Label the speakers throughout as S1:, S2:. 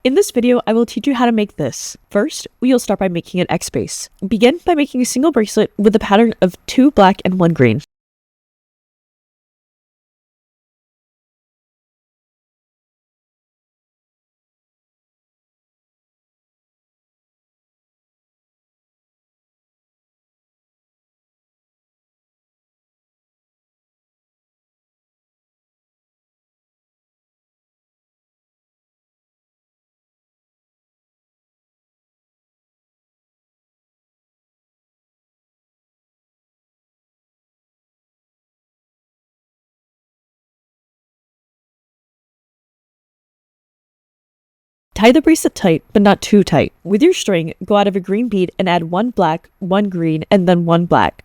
S1: In this video, I will teach you how to make this. First, we will start by making an X base. Begin by making a single bracelet with a pattern of 2 black and 1 green. Tie the bracelet tight, but not too tight. With your string, go out of a green bead and add 1 black, 1 green, and then 1 black.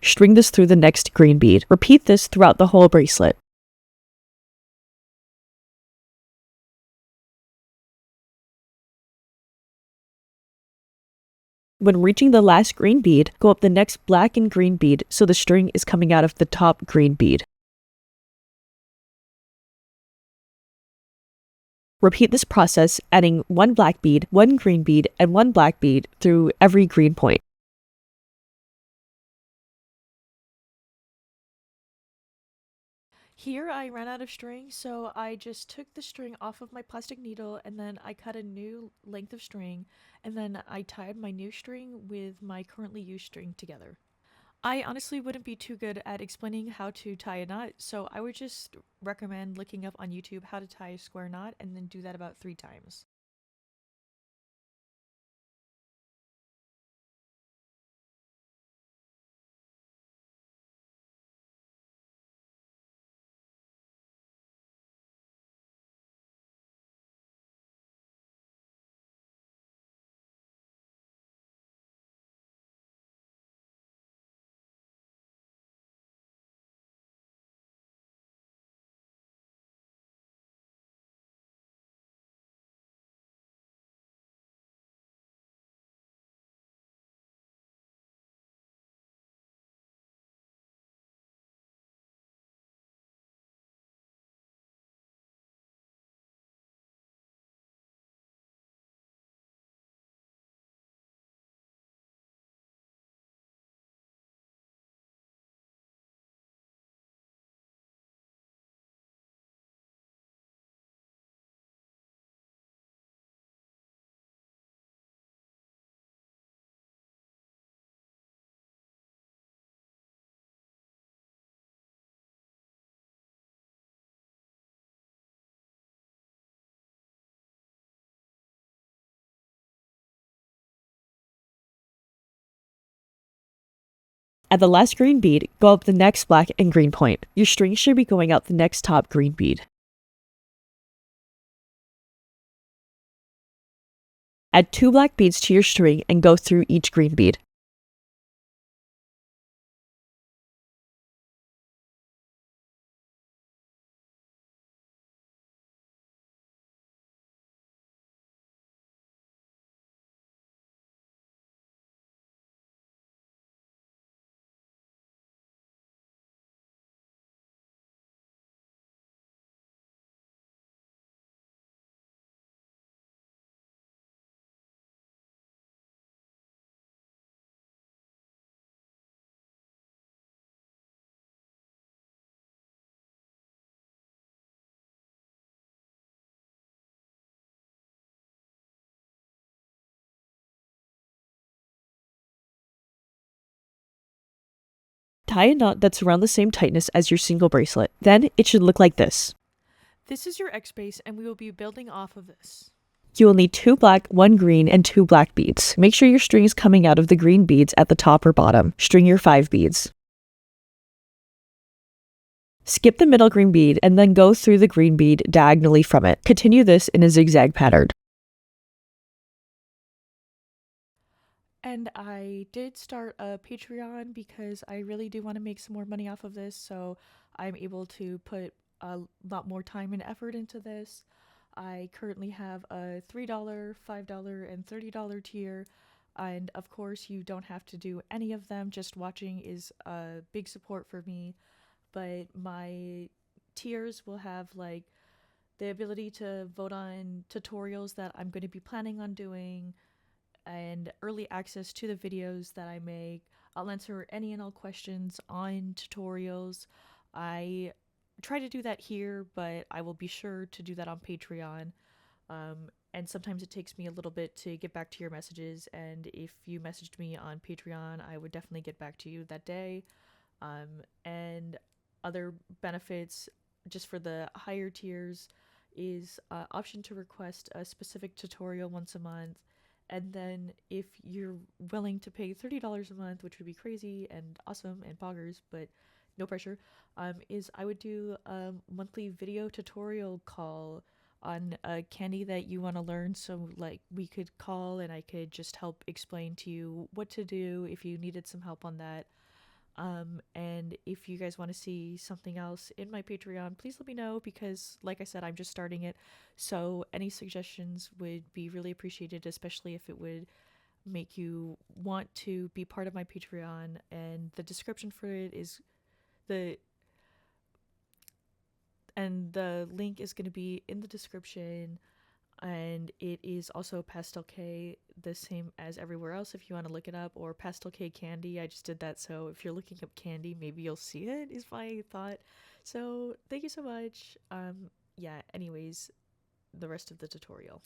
S1: String this through the next green bead. Repeat this throughout the whole bracelet. When reaching the last green bead, go up the next black and green bead so the string is coming out of the top green bead. Repeat this process, adding 1 black bead, 1 green bead, and 1 black bead through every green point. Here I ran out of string, so I just took the string off of my plastic needle and then I cut a new length of string, and then I tied my new string with my currently used string together. I honestly wouldn't be too good at explaining how to tie a knot, so I would just recommend looking up on YouTube how to tie a square knot and then do that about 3 times. At the last green bead, go up the next black and green point. Your string should be going out the next top green bead. Add 2 black beads to your string and go through each green bead. Tie a knot that's around the same tightness as your single bracelet. Then it should look like this. This is your X base, and we will be building off of this. You will need 2 black, 1 green, and 2 black beads. Make sure your string is coming out of the green beads at the top or bottom. String your 5 beads. Skip the middle green bead and then go through the green bead diagonally from it. Continue this in a zigzag pattern. And I did start a Patreon because I really do want to make some more money off of this, so I'm able to put a lot more time and effort into this. I currently have a $3, $5, and $30 tier, and of course you don't have to do any of them. Just watching is a big support for me, but my tiers will have like the ability to vote on tutorials that I'm going to be planning on doing and early access to the videos that I make. I'll answer any and all questions on tutorials. I try to do that here, but I will be sure to do that on Patreon. And sometimes it takes me a little bit to get back to your messages. And if you messaged me on Patreon, I would definitely get back to you that day. And other benefits, just for the higher tiers, is option to request a specific tutorial once a month. And then if you're willing to pay $30 a month, which would be crazy and awesome and poggers, but no pressure, is I would do a monthly video tutorial call on a candy that you want to learn. So like we could call and I could just help explain to you what to do if you needed some help on that. And if you guys want to see something else in my Patreon, please let me know because, like I said, I'm just starting it. So any suggestions would be really appreciated, especially if it would make you want to be part of my Patreon. And the description for it is the and the link is going to be in the description, and it is also Pastel K, the same as everywhere else if you want to look it up, or Pastel K Candy. I just did that, so if you're looking up candy, maybe you'll see it, is my thought. So thank you so much. Yeah, anyways, the rest of the tutorial.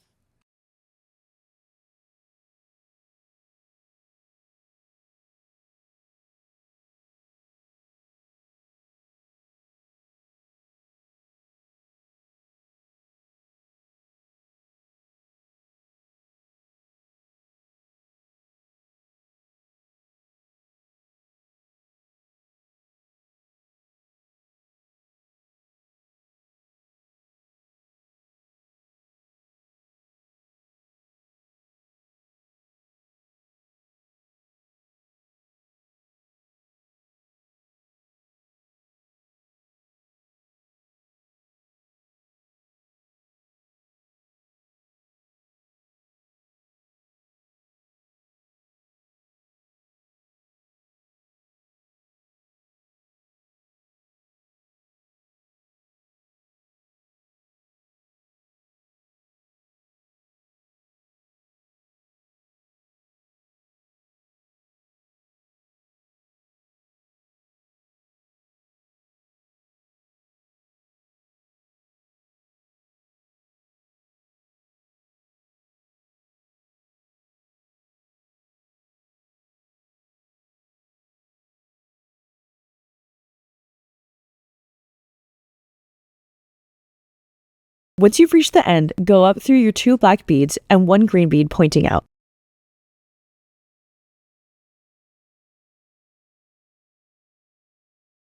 S2: Once you've reached the end, go up through your 2 black beads and 1 green bead pointing out.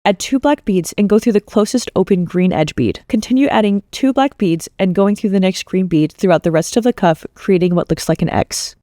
S2: Add 2 black beads and go through the closest open green edge bead. Continue adding 2 black beads and going through the next green bead throughout the rest of the cuff, creating what looks like an X.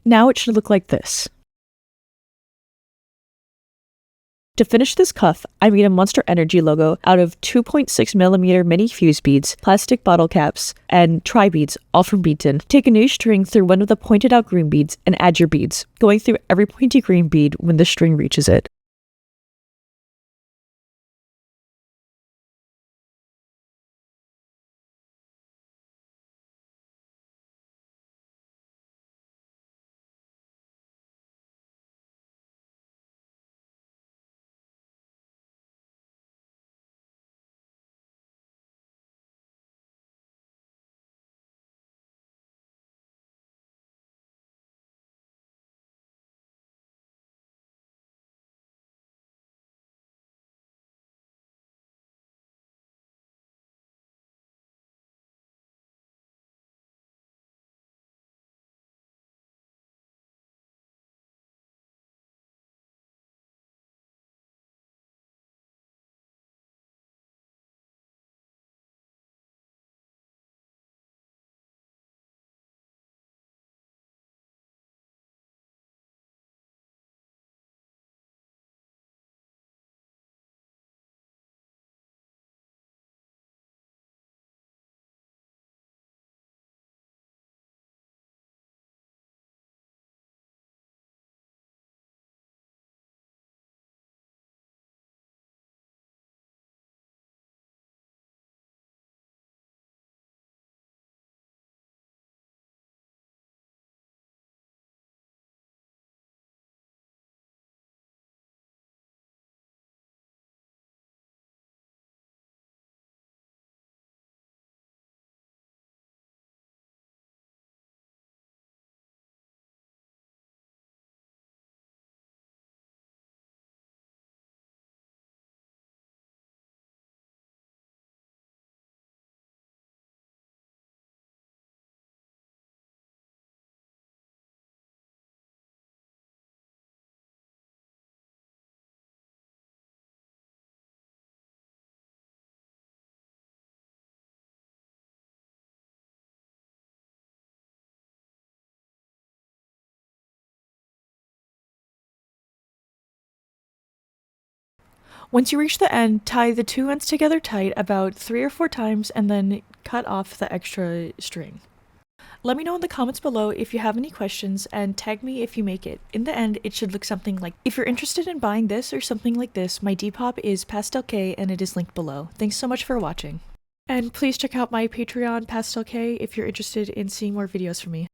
S2: Now it should look like this. To finish this cuff, I made a Monster Energy logo out of 2.6mm mini fuse beads, plastic bottle caps, and tri-beads, all from Beaton. Take a new string through one of the pointed out green beads and add your beads, going through every pointy green bead when the string reaches it. Once you reach the end, tie the two ends together tight about 3 or 4 times and then cut off the extra string. Let me know in the comments below if you have any questions and tag me if you make it. In the end, it should look something like. If you're interested in buying this or something like this, my Depop is Pastel K and it is linked below. Thanks so much for watching. And please check out my Patreon Pastel K if you're interested in seeing more videos from me.